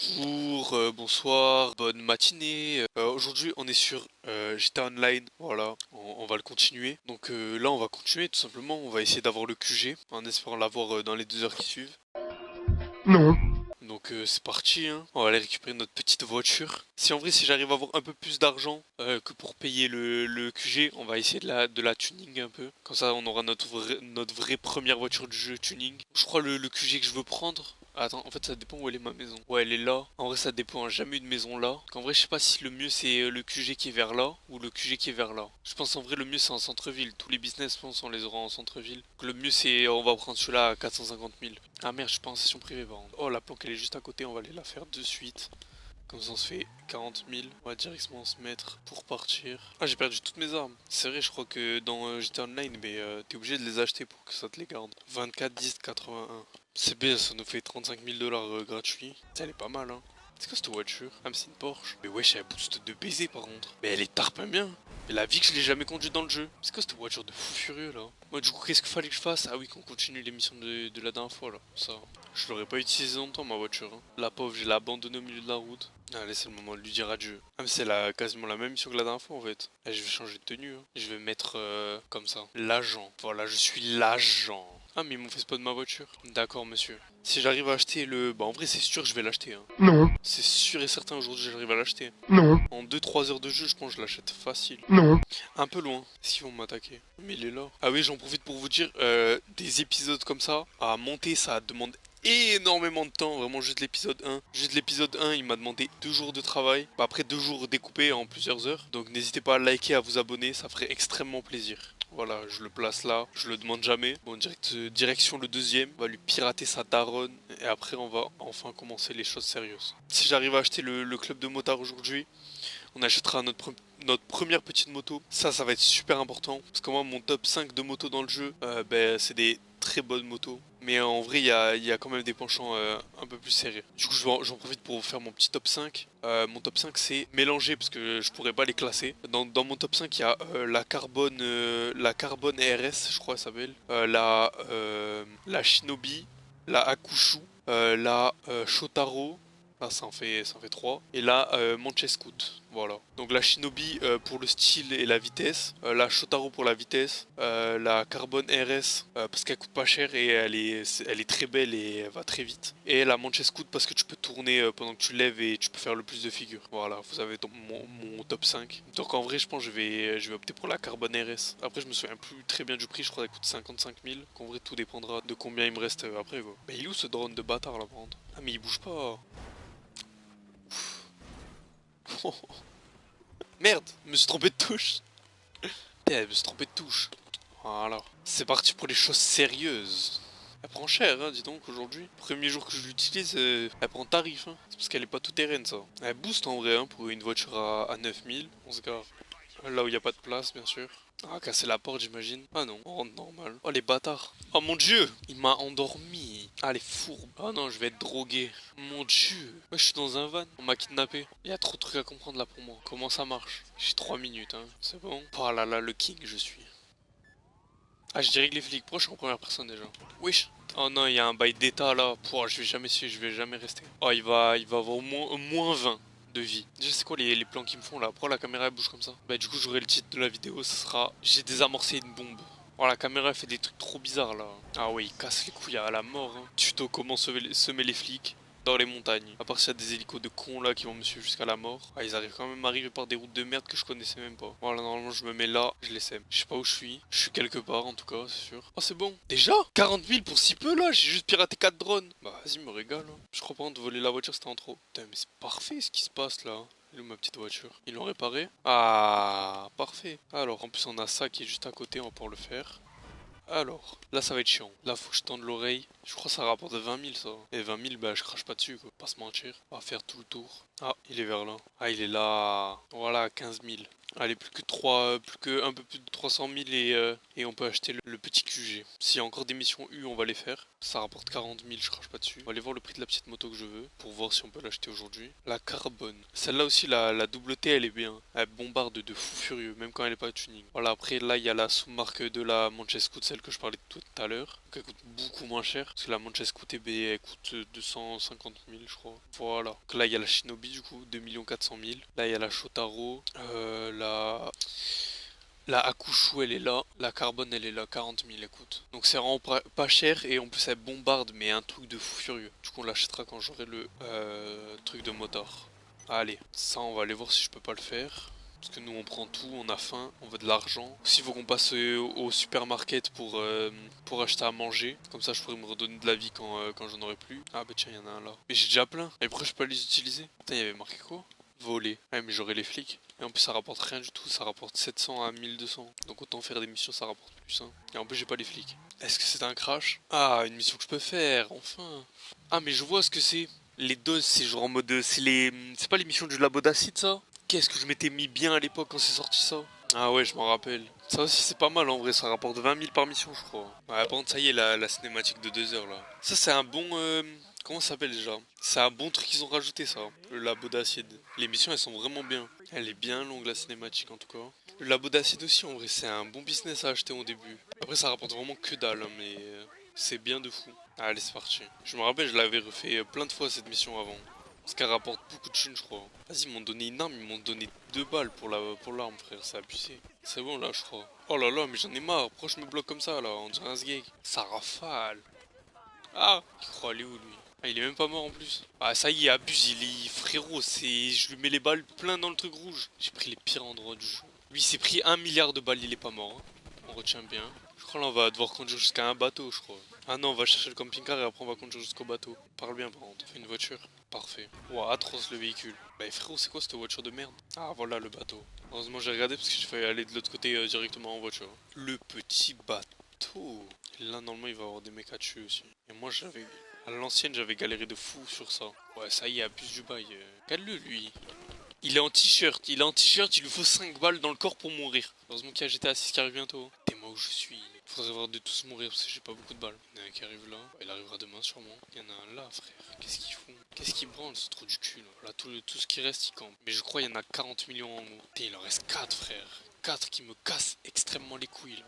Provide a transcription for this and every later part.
Bonjour, bonsoir, bonne matinée. Aujourd'hui, on est sur GTA Online. Voilà, on va le continuer. Donc là, on va continuer tout simplement. On va essayer d'avoir le QG en espérant l'avoir dans les 2 heures qui suivent. Non. Donc c'est parti, hein. On va aller récupérer notre petite voiture. Si en vrai, si j'arrive à avoir un peu plus d'argent que pour payer le QG, on va essayer de la tuning un peu. Comme ça, on aura notre vraie première voiture du jeu tuning. Je crois le QG que je veux prendre. Attends, en fait, ça dépend où elle est ma maison. Ouais, elle est là. En vrai, ça dépend. J'ai jamais eu de maison là. En vrai, je sais pas si le mieux c'est le QG qui est vers là ou le QG qui est vers là. Je pense en vrai, le mieux c'est en centre-ville. Tous les business, je pense, on les aura en centre-ville. Donc, le mieux c'est on va prendre celui-là à 450 000. Ah merde, je suis pas en session privée par contre. Oh, la planque elle est juste à côté, on va aller la faire de suite. Comme ça on se fait 40 000. On va directement se mettre pour partir. Ah, j'ai perdu toutes mes armes. C'est vrai, je crois que dans GTA Online, mais t'es obligé de les acheter pour que ça te les garde. 24, 10, 81. C'est bien, ça nous fait 35 000 dollars gratuits. Ça, elle est pas mal, hein. C'est quoi cette voiture? Ah, mais c'est une Porsche. Mais wesh, elle booste de baiser par contre. Mais elle est tarpin bien. Mais la vie que je l'ai jamais conduite dans le jeu. C'est quoi cette voiture de fou furieux là? Moi, du coup, qu'est-ce qu'il fallait que je fasse? Ah oui, qu'on continue l'émission de la dernière fois là. Ça. Je l'aurais pas utilisé longtemps ma voiture, hein. La pauvre, je l'ai abandonnée au milieu de la route. Allez, c'est le moment de lui dire adieu. Ah, mais c'est quasiment la même mission que la dernière fois en fait. Là, je vais changer de tenue, hein. Je vais mettre comme ça. L'agent. Voilà, je suis l'agent. Ah, mais ils m'ont fait spawn ma voiture. D'accord, monsieur. Si j'arrive à acheter le... Bah, en vrai, c'est sûr, je vais l'acheter, hein. Non. C'est sûr et certain, aujourd'hui, j'arrive à l'acheter. Non. En 2-3 heures de jeu, je pense que je l'achète facile. Non. Un peu loin, s'ils vont m'attaquer. Mais il est là. Ah oui, j'en profite pour vous dire, des épisodes comme ça, à monter, ça demande énormément de temps. Vraiment, juste l'épisode 1. Juste l'épisode 1, il m'a demandé 2 jours de travail. Bah, après 2 jours découpés en plusieurs heures. Donc n'hésitez pas à liker, à vous abonner, ça ferait extrêmement plaisir. Voilà, je le place là, je le demande jamais. Bon, direction le deuxième, on va lui pirater sa daronne. Et après, on va enfin commencer les choses sérieuses. Si j'arrive à acheter le club de motard aujourd'hui, on achètera notre première petite moto. Ça va être super important. Parce que moi, mon top 5 de motos dans le jeu, ben, c'est des très bonnes motos. Mais en vrai, il y a quand même des penchants un peu plus serrés. Du coup, j'en profite pour vous faire mon petit top 5. Mon top 5, c'est mélangé parce que je pourrais pas les classer. Dans mon top 5, il y a la Carbone RS, je crois, elle s'appelle. La Shinobi, la Akushu, la Shotaro. Là, ça en fait 3. Et là, Manchescoot. Voilà. Donc la Shinobi pour le style et la vitesse. La Shotaro pour la vitesse. La Carbone RS parce qu'elle coûte pas cher et elle est très belle et elle va très vite. Et la Manchescoot parce que tu peux tourner pendant que tu lèves et tu peux faire le plus de figures. Voilà, vous avez mon top 5. Donc en vrai, je pense que je vais opter pour la Carbone RS. Après, je me souviens plus très bien du prix. Je crois qu'elle coûte 55 000. Qu'en vrai, tout dépendra de combien il me reste après, quoi. Mais il est où ce drone de bâtard là, par contre? Ah, mais il bouge pas. Merde, je me suis trompé de touche. Putain, je me suis trompé de touche. Voilà. C'est parti pour les choses sérieuses. Elle prend cher, hein, dis donc, aujourd'hui. Premier jour que je l'utilise, elle prend tarif, hein. C'est parce qu'elle est pas tout terrain, ça. Elle booste en vrai, hein, pour une voiture à 9000. On se gare. Là où il n'y a pas de place, bien sûr. Ah, casser la porte, j'imagine. Ah non, on rentre normal. Oh, les bâtards. Oh mon dieu, il m'a endormi. Ah, les fourbes. Ah non, je vais être drogué. Mon dieu. Moi, je suis dans un van. On m'a kidnappé. Il y a trop de trucs à comprendre là pour moi. Comment ça marche? J'ai 3 minutes, hein. C'est bon. Oh là là, le king, je suis. Ah, je dirais que les flics. Pourquoi je suis en première personne déjà? Wesh. Oh non, il y a un bail d'état là. Pouah, je vais jamais suivre, je vais jamais rester. Oh, il va avoir moins 20 de vie. Déjà, c'est quoi les plans qu'ils me font là? Pourquoi la caméra elle bouge comme ça? Bah, du coup, j'aurai le titre de la vidéo, ce sera j'ai désamorcé une bombe. Oh, la caméra elle fait des trucs trop bizarres là. Ah ouais, il casse les couilles à la mort, hein. Tuto comment semer les flics dans les montagnes. À part s'il y a des hélicos de cons là qui vont me suivre jusqu'à la mort. Ah, ils arrivent quand même à arriver par des routes de merde que je connaissais même pas. Voilà, normalement je me mets là, je les sème. Je sais pas où je suis. Je suis quelque part en tout cas, c'est sûr. Oh, c'est bon. Déjà 40 000 pour si peu là, j'ai juste piraté 4 drones. Bah vas-y, me régale, hein. Je crois pas de voler la voiture, c'était en trop. Putain, mais c'est parfait ce qui se passe là. Elle est où ma petite voiture? Ils l'ont réparée? Ah, parfait. Alors, en plus on a ça qui est juste à côté, on va pouvoir le faire. Alors, là ça va être chiant. Là faut que je tende l'oreille. Je crois que ça rapporte 20 000 ça. Et 20 000, bah je crache pas dessus quoi. Pas se mentir. On va faire tout le tour. Ah, il est vers là. Ah, il est là. Voilà, 15 000. Allez, plus que un peu plus de 300 000 et on peut acheter le petit QG. S'il y a encore des missions U, on va les faire. Ça rapporte 40 000, je crache pas dessus. On va aller voir le prix de la petite moto que je veux pour voir si on peut l'acheter aujourd'hui. La carbone. Celle-là aussi, la double T, elle est bien. Elle bombarde de fou furieux, même quand elle est pas tuning. Voilà, après là, il y a la sous-marque de la Manchester, celle que je parlais de tout à l'heure. Donc elle coûte beaucoup moins cher. Parce que la Manchester TB, elle coûte 250 000, je crois. Voilà. Donc là, il y a la Shinobi, du coup, 2 400 000. Là, il y a la Shotaro. La Hakushu elle est là, la Carbone elle est là, 40 000 écoute. Donc c'est vraiment pas cher et en plus elle bombarde mais un truc de fou furieux. Du coup on l'achètera quand j'aurai le truc de motard. Allez, ça on va aller voir si je peux pas le faire. Parce que nous on prend tout, on a faim, on veut de l'argent. Aussi il faut qu'on passe au supermarket pour acheter à manger. Comme ça je pourrais me redonner de la vie quand j'en aurai plus. Ah bah tiens il y en a un là. Mais j'ai déjà plein. Et pourquoi je peux pas les utiliser? Putain il y avait marqué quoi? Voler. Ouais mais j'aurai les flics. Et en plus ça rapporte rien du tout, ça rapporte 700 à 1200. Donc autant faire des missions ça rapporte plus hein. Et en plus j'ai pas les flics. Est-ce que c'est un crash? Ah une mission que je peux faire, enfin. Ah mais je vois ce que c'est. Les doses c'est genre en mode... C'est pas les missions du labo d'acide ça? Qu'est-ce que je m'étais mis bien à l'époque quand c'est sorti ça? Ah ouais je m'en rappelle. Ça aussi c'est pas mal en vrai, ça rapporte 20 000 par mission je crois. Ouais par contre ça y est la cinématique de 2 heures là. Ça c'est un bon... Comment ça s'appelle déjà? C'est un bon truc qu'ils ont rajouté ça, le labo d'acide. Les missions elles sont vraiment bien. Elle est bien longue la cinématique en tout cas. Le labo d'acide aussi en vrai c'est un bon business à acheter au début. Après ça rapporte vraiment que dalle hein, mais c'est bien de fou. Allez c'est parti. Je me rappelle je l'avais refait plein de fois cette mission avant. Parce qu'elle rapporte beaucoup de thunes je crois. Vas-y ils m'ont donné une arme, ils m'ont donné 2 balles pour l'arme frère, c'est abusé. C'est bon là je crois. Oh là là mais j'en ai marre, pourquoi je me bloque comme ça là, on dirait un sgeg. Ça rafale. Ah, il croit aller où lui? Ah, il est même pas mort en plus. Ah, ça y est, abuse, il est frérot, c'est. Je lui mets les balles plein dans le truc rouge. J'ai pris les pires endroits du jeu. Lui, il s'est pris 1 milliard de balles, il est pas mort. Hein. On retient bien. Je crois là, on va devoir conduire jusqu'à un bateau, je crois. Ah non, on va chercher le camping-car et après on va conduire jusqu'au bateau. Parle bien par contre. Une voiture. Parfait. Ouah, atroce le véhicule. Bah frérot, c'est quoi cette voiture de merde? Ah voilà le bateau. Heureusement j'ai regardé parce que j'ai failli aller de l'autre côté directement en voiture. Le petit bateau. Là normalement il va y avoir des mecs à tuer aussi. Et moi j'avais... À l'ancienne j'avais galéré de fou sur ça. Ouais ça y est, abuse du bail. Regarde-le lui. Il est en t-shirt, il lui faut 5 balles dans le corps pour mourir. Heureusement qu'il y a GTA 6 qui arrive bientôt. T'es moi où je suis. Faudrait voir de tous mourir parce que j'ai pas beaucoup de balles. Il y en a un qui arrive là, il arrivera demain sûrement. Il y en a un là frère, qu'est-ce qu'ils font? Qu'est-ce qu'ils branlent, c'est trop du cul là. Là tout ce qui reste il campe. Mais je crois il y en a 40 millions en haut. Putain il en reste 4 frère. 4 qui me cassent extrêmement les couilles là.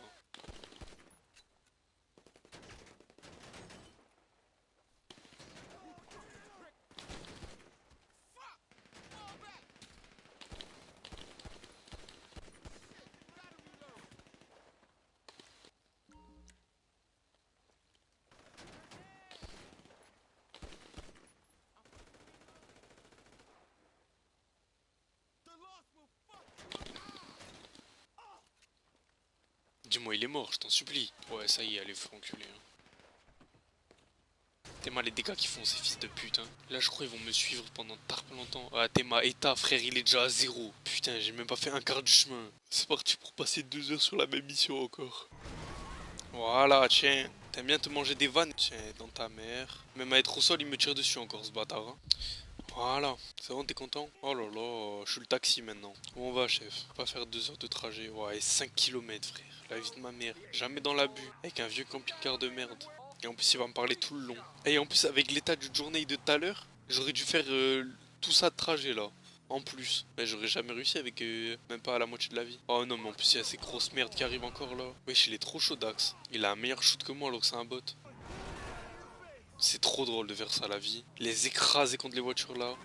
Dis-moi il est mort, je t'en supplie. Ouais ça y est, allez faut enculer. Hein. Théma les dégâts qu'ils font ces fils de pute hein. Là je crois ils vont me suivre pendant tarp longtemps. Ah Théma, Eta frère il est déjà à 0. Putain j'ai même pas fait un quart du chemin. C'est parti pour passer 2 heures sur la même mission encore. Voilà tiens. T'aimes bien te manger des vannes? Tiens dans ta mère. Même à être au sol il me tire dessus encore ce bâtard. Hein. Voilà. C'est bon t'es content? Oh là là, je suis le taxi maintenant. Où on va chef? Faut pas faire 2 heures de trajet. Ouais 5 kilomètres frère. La vie de ma mère. Jamais dans l'abus. Avec un vieux camping-car de merde. Et en plus, il va me parler tout le long. Et en plus, avec l'état du journée de tout à l'heure, j'aurais dû faire tout ça de trajet là. En plus. Mais j'aurais jamais réussi avec même pas à la moitié de la vie. Oh non, mais en plus, il y a ces grosses merdes qui arrivent encore là. Wesh, il est trop chaud Dax. Il a un meilleur shoot que moi alors que c'est un bot. C'est trop drôle de faire ça la vie. Les écraser contre les voitures là.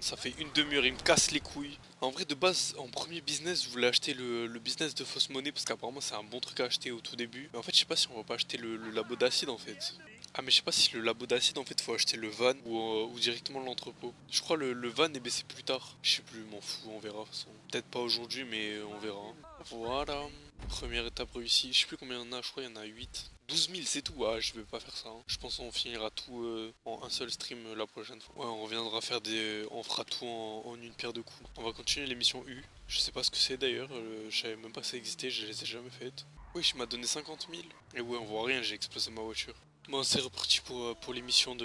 Ça fait une demi-heure, il me casse les couilles. En vrai, de base, en premier business, je voulais acheter le business de fausse monnaie parce qu'apparemment c'est un bon truc à acheter au tout début. Mais en fait, je sais pas si on va pas acheter le labo d'acide en fait. Ah, mais je sais pas si le labo d'acide en fait, faut acheter le van ou directement l'entrepôt. Je crois le van est baissé plus tard. Je sais plus, m'en fous, on verra de toute façon. Peut-être pas aujourd'hui, mais on verra. Voilà. Première étape réussie. Je sais plus combien il y en a, je crois qu'il y en a 8. 12 000 c'est tout, ah je vais pas faire ça. Hein. Je pense qu'on finira tout en un seul stream la prochaine fois. Ouais on reviendra faire des... On fera tout en une pierre de coups. On va continuer l'émission U. Je sais pas ce que c'est d'ailleurs, je savais même pas que ça existait, je les ai jamais faites. Oui je m'a donné 50 000. Et ouais on voit rien, j'ai explosé ma voiture. Bon c'est reparti pour l'émission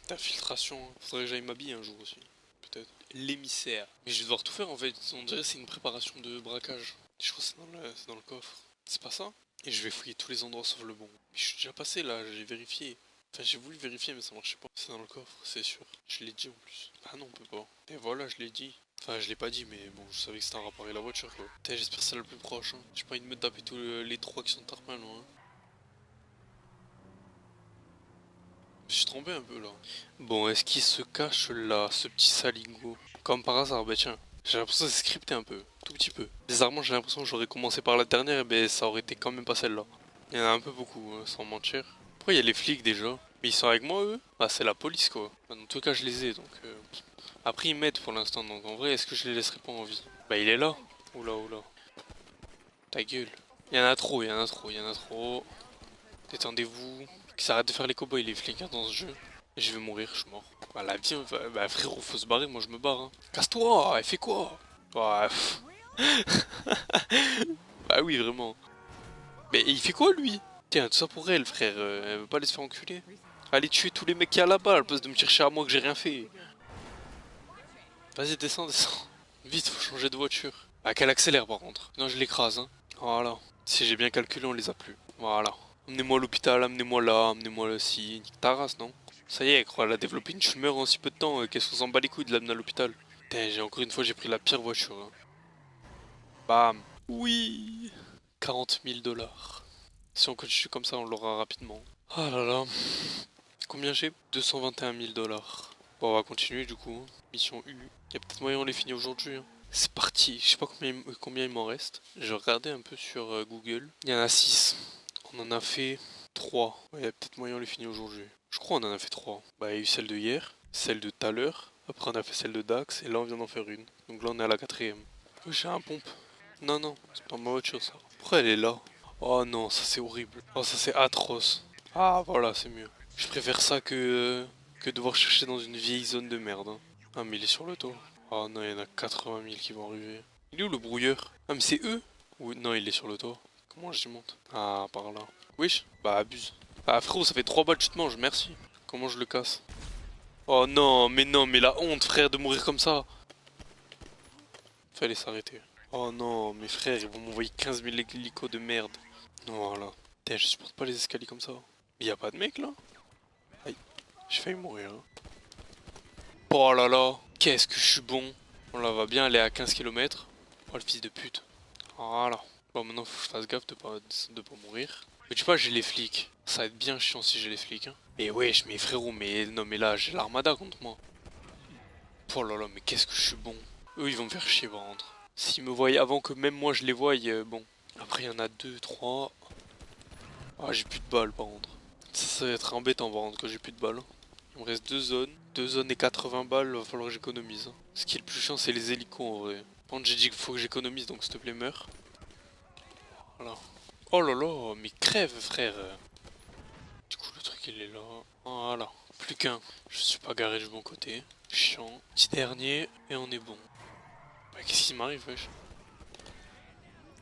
d'infiltration. Faudrait que j'aille m'habiller un jour aussi. Peut-être. L'émissaire. Mais je vais devoir tout faire en fait, on dirait que c'est une préparation de braquage. Je crois que c'est dans le coffre. C'est pas ça? Et je vais fouiller tous les endroits sauf le bon. Mais je suis déjà passé là, j'ai vérifié. Enfin j'ai voulu vérifier mais ça marchait pas. C'est dans le coffre, c'est sûr. Je l'ai dit en plus. Ah non on peut pas. Et voilà je l'ai dit. Enfin je l'ai pas dit mais bon je savais que c'était un rapport avec la voiture quoi. Putain j'espère que c'est le plus proche. Hein. J'ai pas envie de me taper tous les trois qui sont tarpins loin. Je suis trompé un peu là. Bon est-ce qu'il se cache là, ce petit saligo? Comme par hasard, bah tiens. J'ai l'impression que c'est scripté un peu, tout petit peu. Bizarrement j'ai l'impression que j'aurais commencé par la dernière et ben ça aurait été quand même pas celle-là. Il y en a un peu beaucoup, sans mentir. Pourquoi il y a les flics déjà? Mais ils sont avec moi eux? Ah c'est la police quoi. Bah, dans tout cas je les ai donc... Après ils m'aident pour l'instant donc en vrai est-ce que je les laisserai pas en vie? Bah il est là. Oula oula. Ta gueule. Il y en a trop, il y en a trop, il y en a trop. Détendez-vous. Qu'ils s'arrêtent de faire les cowboys les flics hein, dans ce jeu. Je vais mourir, je suis mort. Bah la viens, bah frérot faut se barrer, moi je me barre hein. Casse-toi, elle fait quoi? Ouais, bah oui vraiment. Mais il fait quoi lui? Tiens, tout ça pour elle frère, elle veut pas aller se faire enculer. Allez tuer tous les mecs qui y a là-bas, à la place de me chercher à moi que j'ai rien fait. Vas-y descends, descends. Vite, faut changer de voiture. Ah qu'elle accélère par contre. Non je l'écrase hein. Voilà. Si j'ai bien calculé on les a plus. Voilà. Amenez-moi à l'hôpital, amenez-moi là, amenez-moi là si. Nique ta race non? Ça y est, elle croit elle a développé une tumeur en si peu de temps, qu'est-ce qu'on s'en bat les couilles de l'amener à l'hôpital? Putain, j'ai encore une fois j'ai pris la pire voiture. Hein. Bam. Oui. 40 000 $. Si on continue comme ça, on l'aura rapidement. Ah là là. Combien j'ai? 221 000 $. Bon, on va continuer du coup. Mission U. Il y a peut-être moyen on les finit aujourd'hui. Hein. C'est parti. Je sais pas combien il m'en reste. J'ai regardé un peu sur Google. Il y en a 6. On en a fait 3. Ouais, il y a peut-être moyen on les finit aujourd'hui. Je crois qu'on en a fait 3. Bah, il y a eu celle de hier, celle de tout à l'heure. Après, on a fait celle de Dax. Et là, on vient d'en faire une. Donc là, on est à la 4ème. Oh, j'ai un pompe. Non, non, c'est pas ma voiture ça. Pourquoi elle est là? Oh non, ça c'est horrible. Oh, ça c'est atroce. Ah, voilà, c'est mieux. Je préfère ça que devoir chercher dans une vieille zone de merde. Hein. Ah, mais il est sur le toit. Oh non, il y en a 80 000 qui vont arriver. Il est où le brouilleur? Ah, mais c'est eux? Ou non, il est sur le toit. Comment je monte? Ah, par là. Wesh, bah abuse. Ah, frérot, ça fait 3 balles, tu te manges, merci. Comment je le casse? Oh non, mais la honte, frère, de mourir comme ça. Fallait s'arrêter. Oh non, mes frères, ils vont m'envoyer 15 000 hélicos de merde. Voilà. Putain, je supporte pas les escaliers comme ça. Mais y a pas de mec là? Aïe, j'ai failli mourir. Hein. Oh là là, qu'est-ce que je suis bon. On là va bien aller à 15 km. Oh le fils de pute. Voilà. Bon maintenant faut que je fasse gaffe de pas mourir. Mais tu sais pas j'ai les flics. Ça va être bien chiant si j'ai les flics. Hein. Mais wesh mais frérot mais non mais là j'ai l'armada contre moi. Oh là là mais qu'est-ce que je suis bon. Eux ils vont me faire chier par contre. S'ils me voient avant que même moi je les voie, bon. Après il y en a 2, 3. Ah j'ai plus de balles par contre. Ça va être embêtant par contre que j'ai plus de balles. Il me reste 2 zones. 2 zones et 80 balles, va falloir que j'économise. Ce qui est le plus chiant c'est les hélicos en vrai. Par contre j'ai dit qu'il faut que j'économise donc s'il te plaît meurs. Voilà. Oh là là, mais crève frère. Du coup le truc il est là. Voilà. Plus qu'un. Je suis pas garé du bon côté. Chiant. Petit dernier et on est bon. Bah qu'est-ce qui m'arrive wesh?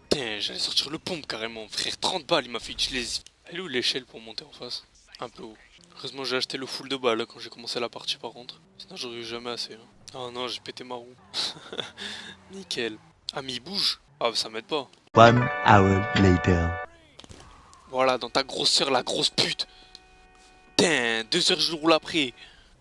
Putain, j'allais sortir le pompe carrément. Frère, 30 balles il m'a fait utiliser. Elle est où l'échelle pour monter en face? Un peu haut. Heureusement j'ai acheté le full de balles quand j'ai commencé la partie par contre. Sinon j'aurais eu jamais assez. Hein. Oh non, j'ai pété ma roue. Nickel. Ah mais il bouge. Ah bah, ça m'aide pas. 1 hour later. Voilà, dans ta grosseur la grosse pute. Putain, 2 heures je roule après.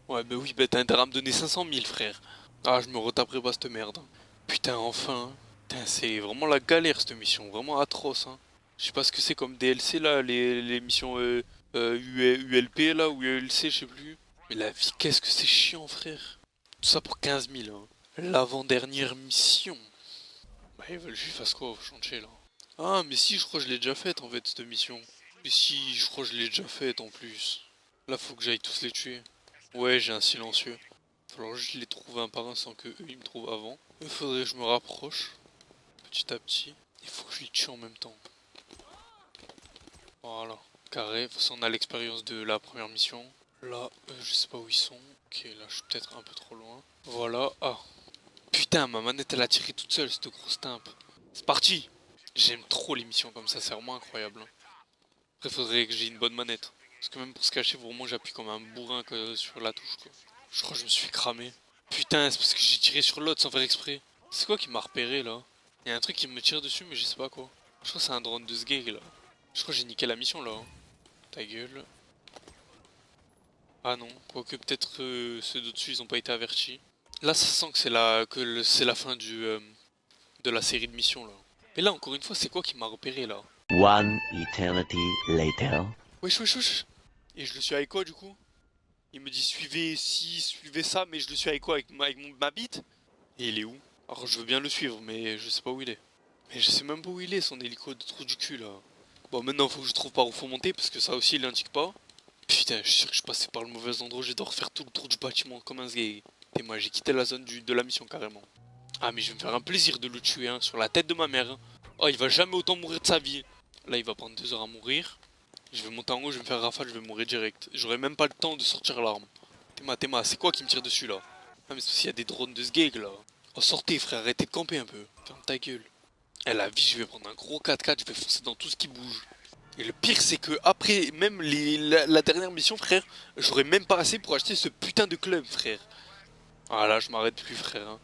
Ouais bah oui, bah t'as intérêt à me donner 500 000 frère. Ah je me retaperai pas cette merde. Putain enfin. Putain c'est vraiment la galère cette mission, vraiment atroce. Hein. Je sais pas ce que c'est comme DLC là, les missions ULP là ou ULC je sais plus. Mais la vie qu'est-ce que c'est chiant frère. Tout ça pour 15 000 hein. L'avant-dernière mission. Bah ils veulent que je fasse quoi au chantier là? Ah mais si je crois que je l'ai déjà faite en fait cette mission. Mais si je crois que je l'ai déjà faite en plus. Là faut que j'aille tous les tuer. Ouais j'ai un silencieux. Falloir juste les trouver un par un sans que eux ils me trouvent avant. Il faudrait que je me rapproche. Petit à petit. Il faut que je les tue en même temps. Voilà. Carré. De toute façon on a l'expérience de la première mission. Là je sais pas où ils sont. Ok là je suis peut-être un peu trop loin. Voilà. Ah. Putain ma manette elle a tiré toute seule cette grosse timpe. C'est parti. J'aime trop les missions comme ça, c'est vraiment incroyable. Hein. Après faudrait que j'ai une bonne manette. Parce que même pour se cacher, vraiment j'appuie comme un bourrin sur la touche quoi. Je crois que je me suis cramé. Putain, c'est parce que j'ai tiré sur l'autre sans faire exprès. C'est quoi qui m'a repéré là? Il y a un truc qui me tire dessus mais je sais pas quoi. Je crois que c'est un drone de Sgeg là. Je crois que j'ai niqué la mission là. Hein. Ta gueule. Ah non, quoique peut-être ceux d'au-dessus ils ont pas été avertis. Là ça sent que c'est la fin de la série de missions là. Mais là encore une fois c'est quoi qui m'a repéré là? One eternity later. Wesh wesh wesh. Et je le suis avec quoi du coup? Il me dit suivez ci, suivez ça, mais je le suis avec quoi? Avec ma bite? Et il est où? Alors je veux bien le suivre mais je sais pas où il est. Mais je sais même pas où il est son hélico de trou du cul là. Bon maintenant faut que je trouve par où faut monter parce que ça aussi il l'indique pas. Putain, je suis sûr que je passais par le mauvais endroit, j'ai dû refaire tout le tour du bâtiment comme un sgay. Et moi j'ai quitté la zone de la mission carrément. Ah mais je vais me faire un plaisir de le tuer hein, sur la tête de ma mère. Hein. Oh il va jamais autant mourir de sa vie. Là il va prendre 2 heures à mourir. Je vais monter en haut, je vais me faire rafale, je vais mourir direct. J'aurai même pas le temps de sortir l'arme. Théma, c'est quoi qui me tire dessus là? Ah mais c'est parce qu'il y a des drones de sgeg là. Oh sortez frère, arrêtez de camper un peu. Ferme ta gueule. Eh la vie je vais prendre un gros 4x4, je vais foncer dans tout ce qui bouge. Et le pire c'est que après même la dernière mission frère, j'aurais même pas assez pour acheter ce putain de club frère. Ah là je m'arrête plus frère. Hein.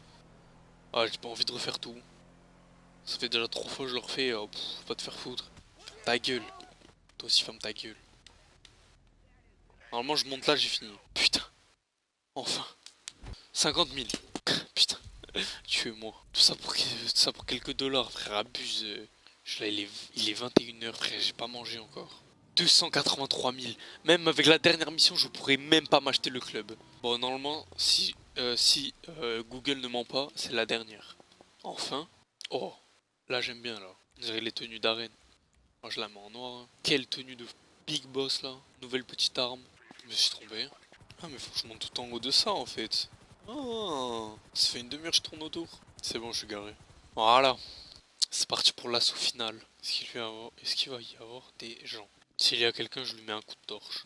Ah j'ai pas envie de refaire tout. Ça fait déjà 3 fois que je le refais, oh, va te faire foutre. Ta gueule. Toi aussi ferme ta gueule. Normalement je monte là j'ai fini. Putain. Enfin. 50 000. Putain. Tuez-moi. Tout ça pour quelques dollars frère, abuse. Là il est 21 h frère, j'ai pas mangé encore. 283 000. Même avec la dernière mission, je pourrais même pas m'acheter le club. Bon, normalement, si Google ne ment pas, c'est la dernière. Enfin. Oh, là j'aime bien là. On dirait les tenues d'arène. Moi je la mets en noir. Hein. Quelle tenue de big boss là. Nouvelle petite arme. Je me suis trompé. Ah mais faut que je monte tout en haut de ça en fait. Oh, ça fait une demi-heure que je tourne autour. C'est bon, je suis garé. Voilà. C'est parti pour l'assaut final. Est-ce qu'il va y avoir des gens? S'il y a quelqu'un, je lui mets un coup de torche.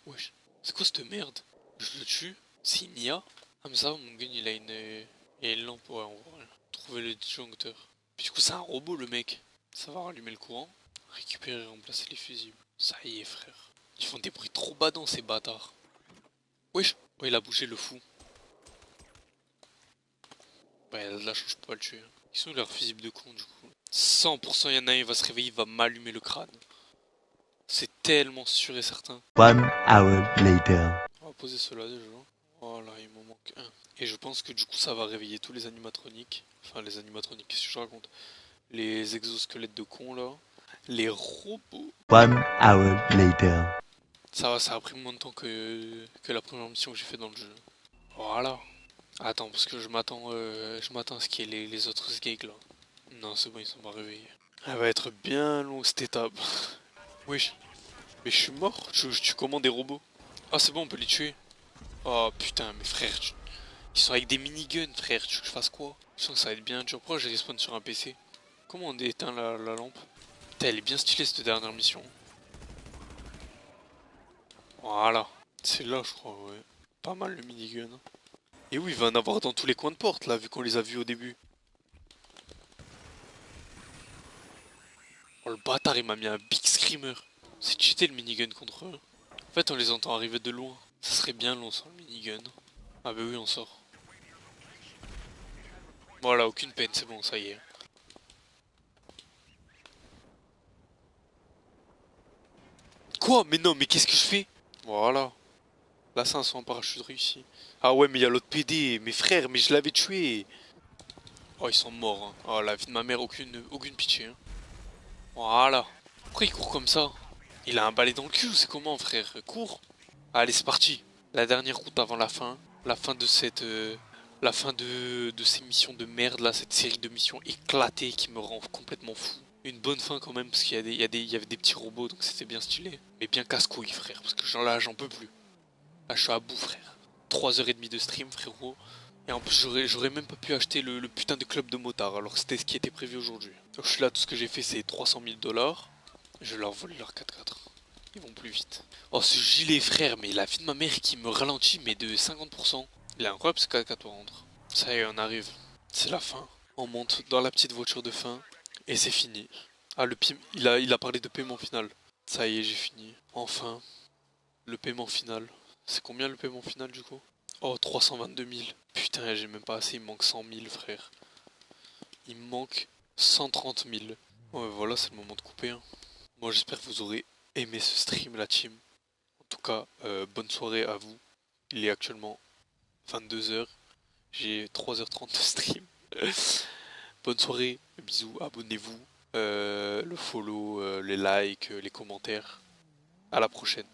Wesh, c'est quoi cette merde? Je le tue? C'est une IA? Ah mais ça va, mon gun il a une lampe, ouais on va trouver le disjoncteur. Puis du coup c'est un robot le mec. Ça va rallumer le courant. Récupérer et remplacer les fusibles. Ça y est frère. Ils font des bruits trop badants ces bâtards. Wesh, ouais il a bougé le fou. Ouais là je peux pas le tuer. Hein. Ils sont où leurs fusibles de con du coup? 100% il y en a un, il va se réveiller, il va m'allumer le crâne. C'est tellement sûr et certain. One hour later. On va poser cela déjà. Voilà, il m'en manque un. Et je pense que du coup ça va réveiller tous les animatroniques. Enfin les animatroniques, qu'est-ce que je raconte? Les exosquelettes de cons là. Les robots. One hour later. Ça a pris moins de temps que la première mission que j'ai fait dans le jeu. Voilà. Attends, parce que je m'attends à ce qu'il y ait les autres sgeeks là. Non, c'est bon, ils sont pas réveillés. Elle va être bien longue cette étape. Wesh. Mais je suis mort. Je tue comment des robots? Ah c'est bon, on peut les tuer. Oh putain, mes frères, ils sont avec des miniguns, frère. Tu veux que je fasse quoi? Je sens que ça va être bien dur. Pourquoi j'ai respawn sur un PC? Comment on éteint la lampe? Putain, elle est bien stylée cette dernière mission. Voilà. C'est là, je crois, ouais. Pas mal le minigun. Hein. Et oui, il va en avoir dans tous les coins de porte, là, vu qu'on les a vus au début. Oh, le bâtard, il m'a mis un big screamer. C'est cheaté le minigun contre eux. En fait, on les entend arriver de loin. Ça serait bien long sans le minigun. Ah bah oui, on sort. Voilà, aucune peine, c'est bon, ça y est. Quoi? Mais non, mais qu'est-ce que je fais? Voilà. Là, c'est un saut en parachute réussi. Ah ouais, mais il y a l'autre PD. Mes frères, mais je l'avais tué. Oh, ils sont morts. Hein. Oh, la vie de ma mère, aucune pitié. Hein. Voilà. Pourquoi il court comme ça? Il a un balai dans le cul ou c'est comment, frère? Cours. Allez, c'est parti. La dernière route avant la fin. La fin de cette... la fin de ces missions de merde, là. Cette série de missions éclatées qui me rend complètement fou. Une bonne fin quand même, parce qu'il y avait des petits robots, donc c'était bien stylé. Mais bien casse-couille, frère, parce que là, j'en peux plus. Là, je suis à bout, frère. 3 h 30 de stream, frérot. Et en plus, j'aurais même pas pu acheter le putain de club de motard, alors que c'était ce qui était prévu aujourd'hui. Donc, je suis là, tout ce que j'ai fait, c'est 300 000 $. Je leur vole leur 4x4. Ils vont plus vite. Oh, ce gilet, frère, mais la vie de ma mère qui me ralentit, mais de 50%. Il est incroyable ce 4x4 pour rentrer. Ça y est, on arrive. C'est la fin. On monte dans la petite voiture de fin. Et c'est fini. Ah, il a parlé de paiement final. Ça y est, j'ai fini. Enfin, le paiement final. C'est combien le paiement final du coup? Oh, 322 000. Putain, j'ai même pas assez, il me manque 100 000, frère. Il me manque 130 000. Ouais, voilà, c'est le moment de couper. Hein. Moi, j'espère que vous aurez aimé ce stream, la team. En tout cas, bonne soirée à vous. Il est actuellement 22 h. J'ai 3h30 de stream. Bonne soirée, bisous, abonnez-vous. Le follow, les likes, les commentaires. À la prochaine.